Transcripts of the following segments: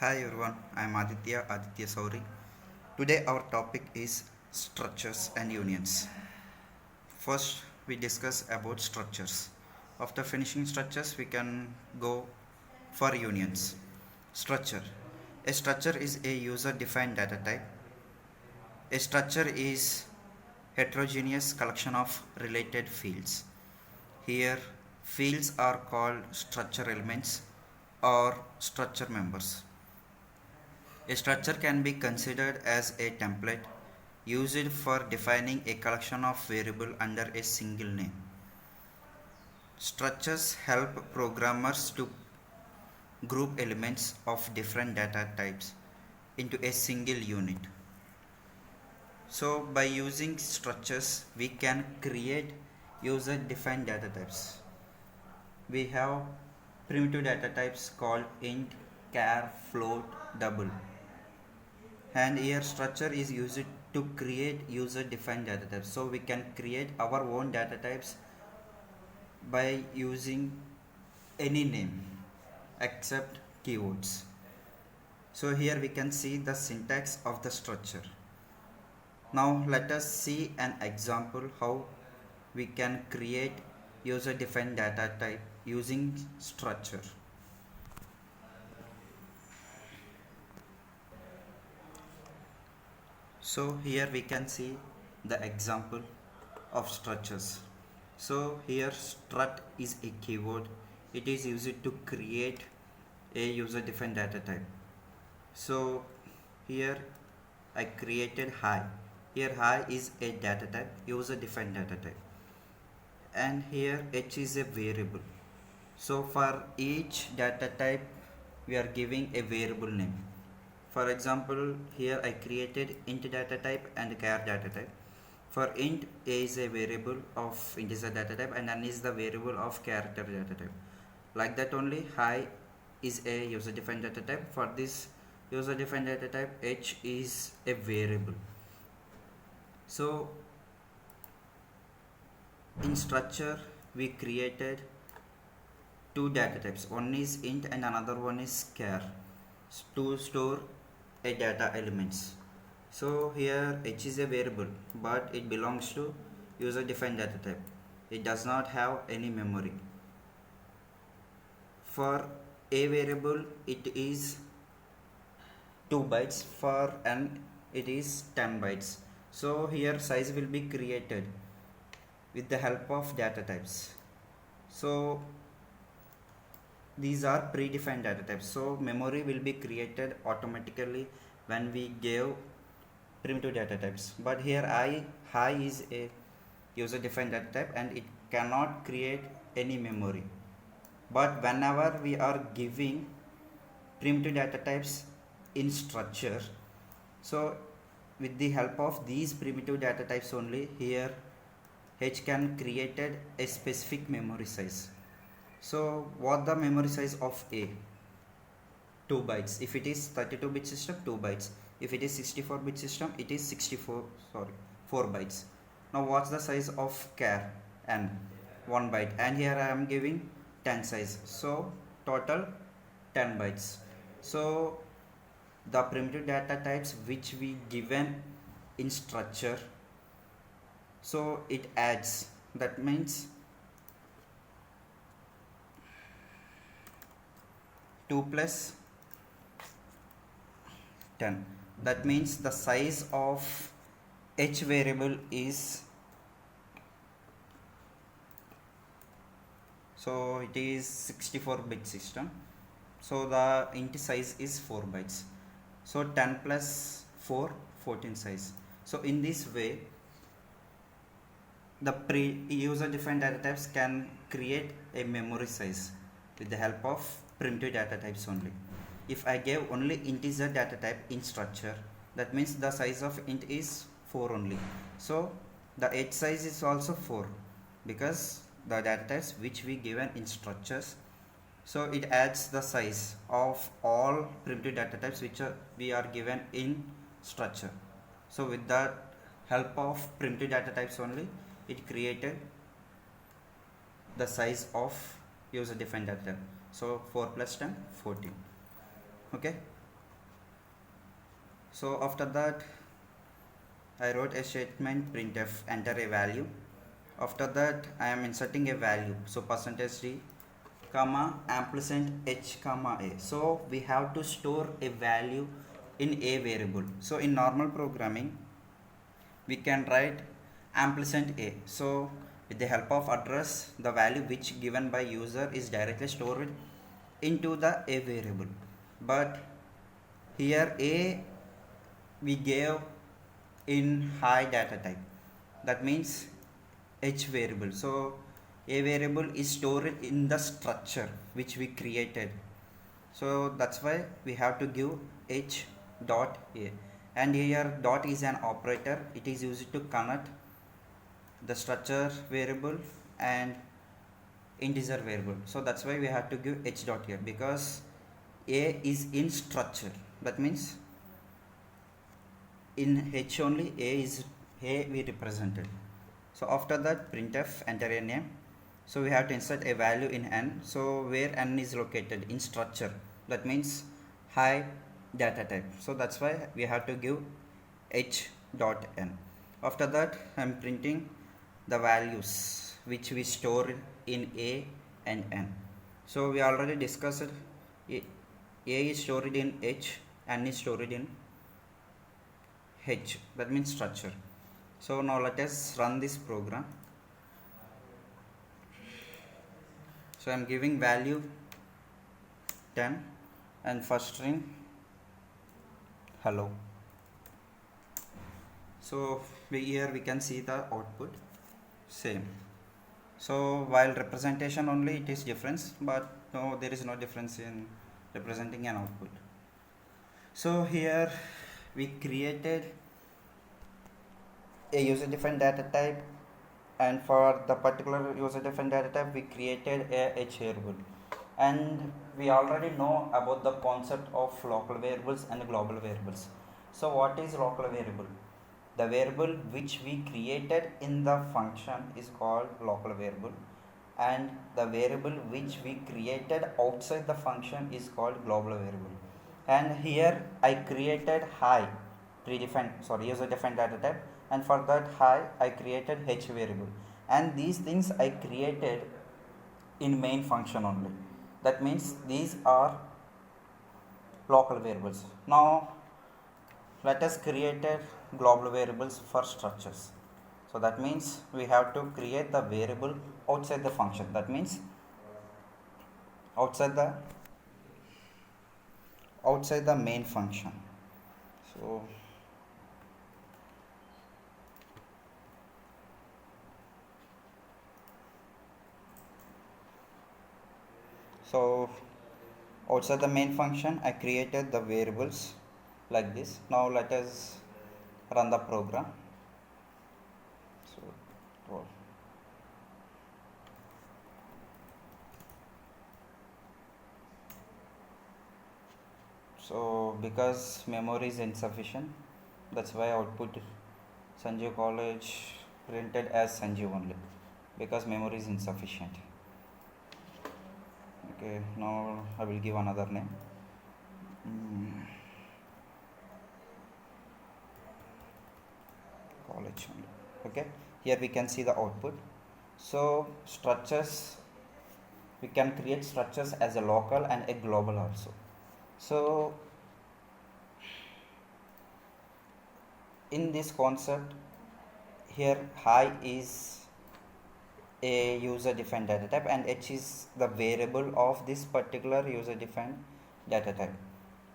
Hi everyone, I am Aditya Sauri. Today our topic is structures and unions. First, we discuss about structures. After finishing structures, we can go for unions. Structure. A structure is a user-defined data type. A structure is heterogeneous collection of related fields. Here, fields are called structure elements or structure members. A structure can be considered as a template used for defining a collection of variables under a single name. Structures help programmers to group elements of different data types into a single unit. So by using structures, we can create user-defined data types. We have primitive data types called int, char, float, double. And here structure is used to create user defined data types, so we can create our own data types by using any name except keywords. So here we can see the syntax of the structure. Now let us see an example how we can create user defined data type using structure. So here we can see the example of structures. So here strut is a keyword. It is used to create a user defined data type. So here I created hi. Here hi is a data type, user defined data type. And here h is a variable. So for each data type we are giving a variable name. For example, here I created int data type and char data type. For int, a is a variable of integer data type and n is the variable of character data type. Like that only, hi is a user defined data type. For this user defined data type, h is a variable. So in structure we created two data types. One is int and another one is char to store a data elements. So here h is a variable, but it belongs to user defined data type. It does not have any memory. For a variable it is 2 bytes, for n it is 10 bytes. So here size will be created with the help of data types. So these are predefined data types, so memory will be created automatically when we give primitive data types. But here hi is a user defined data type and it cannot create any memory. But whenever we are giving primitive data types in structure, so with the help of these primitive data types only, here h can created a specific memory size. So what the memory size of a? 2 bytes. If it is 32-bit system, 2 bytes. If it is 64-bit system, it is 4 bytes. Now what's the size of char? N, 1 byte, and here I am giving 10 size, so total 10 bytes. So the primitive data types which we given in structure, so it adds, that means 2 plus 10, that means the size of h variable is, so it is 64-bit system, so the int size is 4 bytes. So 10 plus 4, 14 size. So in this way the user defined data types can create a memory size with the help of primitive data types only. If I gave only integer data type in structure, that means the size of int is 4 only. So the h size is also 4 because the data types which we given in structures, so it adds the size of all primitive data types which we are given in structure. So with the help of primitive data types only, it created the size of user defined data type. So 4 plus 10, 14. Okay, So after that I wrote a statement printf enter a value. After that I am inserting a value, so percentage d comma ampersand h comma a. So we have to store a value in a variable. So in normal programming we can write ampersand a. So with the help of address, the value which given by user is directly stored into the a variable. But here a we gave in high data type, that means h variable. So a variable is stored in the structure which we created, so that's why we have to give h dot a. And here dot is an operator, it is used to connect the structure variable and integer variable. So that's why we have to give h dot here, because a is in structure, that means in h only a we represented. So after that printf enter a name. So we have to insert a value in n, so where n is located in structure, that means high data type. So that's why we have to give h dot n. After that I am printing the values which we store in a and n. So we already discussed a is stored in h, n is stored in h, that means structure. So now let us run this program. So I am giving value 10 and first string hello. So here we can see the output same. So while representation only it is difference, but no, there is no difference in representing an output. So here we created a user defined data type, and for the particular user defined data type we created a h variable. And we already know about the concept of local variables and global variables. So what is local variable? The variable which we created in the function is called local variable, and the variable which we created outside the function is called global variable. And here I created high user defined data type, and for that high I created h variable, and these things I created in main function only, that means these are local variables. Now let us create a global variables for structures. So that means we have to create the variable outside the function, that means outside the main function. So outside the main function I created the variables like this. Now let us run the program. So because memory is insufficient, that's why output Sanjeev College printed as Sanjeev only, because memory is insufficient. Okay, now I will give another name. College only. Okay, here we can see the output. So structures, we can create structures as a local and a global also. So in this concept here high is a user defined data type and h is the variable of this particular user defined data type.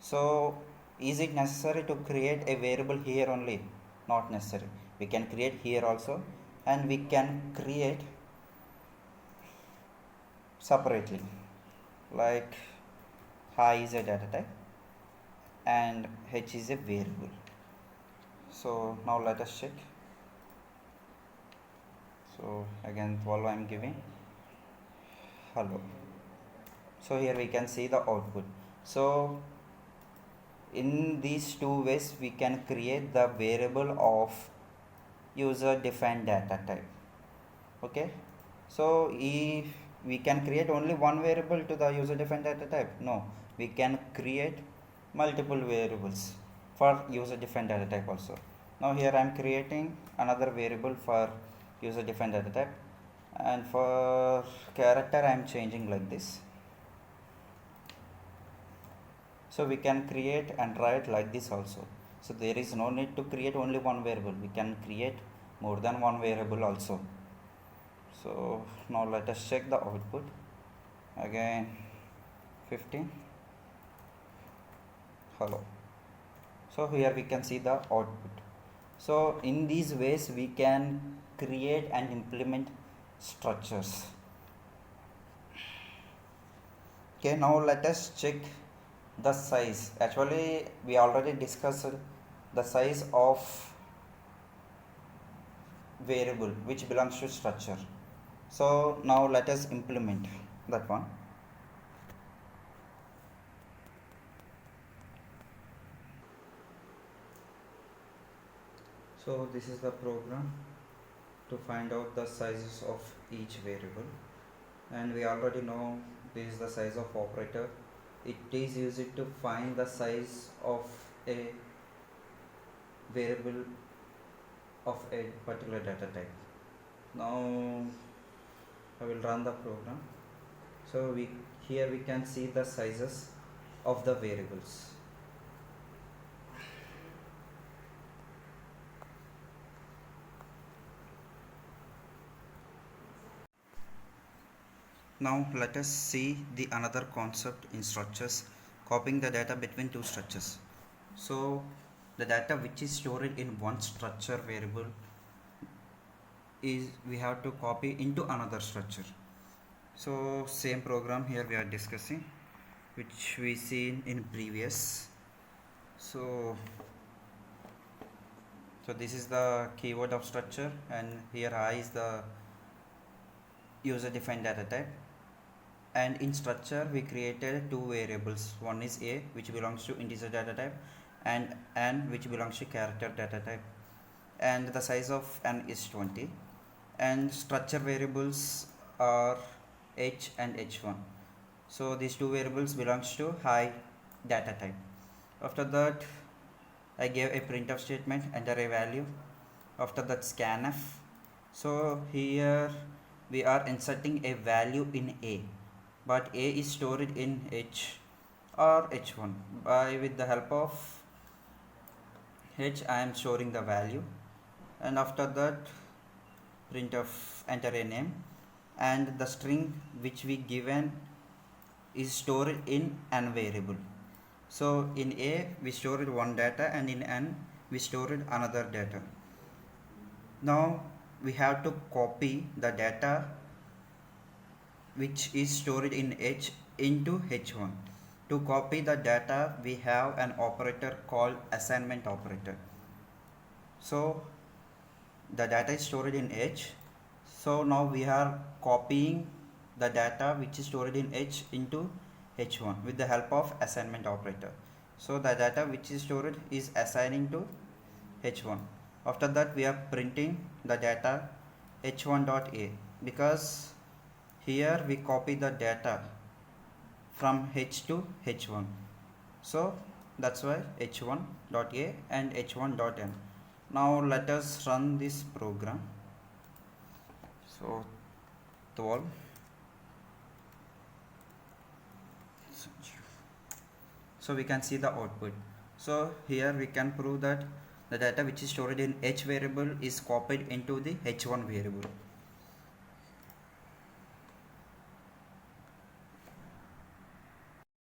So is it necessary to create a variable here only? Not necessary. We can create here also, and we can create separately, like high is a data type and h is a variable. So now let us check. So again 12 I am giving hello. So here we can see the output. So in these two ways we can create the variable of user defined data type. Okay, so if we can create only one variable to the user defined data type, no, we can create multiple variables. for user defined data type also. Now here I am creating another variable for user defined data type, and for character I am changing like this. So we can create and write like this also. So there is no need to create only one variable, we can create more than one variable also. So now let us check the output. Again 15 hello. So here we can see the output. So in these ways we can create and implement structures. Okay, now let us check the size. Actually we already discussed the size of variable which belongs to structure. So now let us implement that one. So this is the program to find out the sizes of each variable, and we already know this is the size of operator. It is used to find the size of a variable of a particular data type. Now I will run the program. So here we can see the sizes of the variables. Now let us see the another concept in structures, copying the data between two structures. So the data which is stored in one structure variable is we have to copy into another structure. So same program here we are discussing, which we seen in previous. So this is the keyword of structure, and here I is the user defined data type. And in structure we created two variables, one is a which belongs to integer data type, and n which belongs to character data type, and the size of n is 20, and structure variables are h and h1. So these two variables belongs to high data type. After that I gave a printf statement, enter a value. After that scanf. So here we are inserting a value in a, but a is stored in h or h1. By with the help of h I am storing the value, and after that printf enter a name, and the string which we given is stored in n variable. So in a we stored one data, and in n we stored another data. Now we have to copy the data which is stored in h into h1. To copy the data we have an operator called assignment operator. So the data is stored in h, so now we are copying the data which is stored in h into h1 with the help of assignment operator. So the data which is stored is assigning to h1. After that we are printing the data h1.a, because here we copy the data from h to h1. So that's why h1.a and h1.n. Now let us run this program. So 12. So we can see the output. So here we can prove that the data which is stored in h variable is copied into the h1 variable.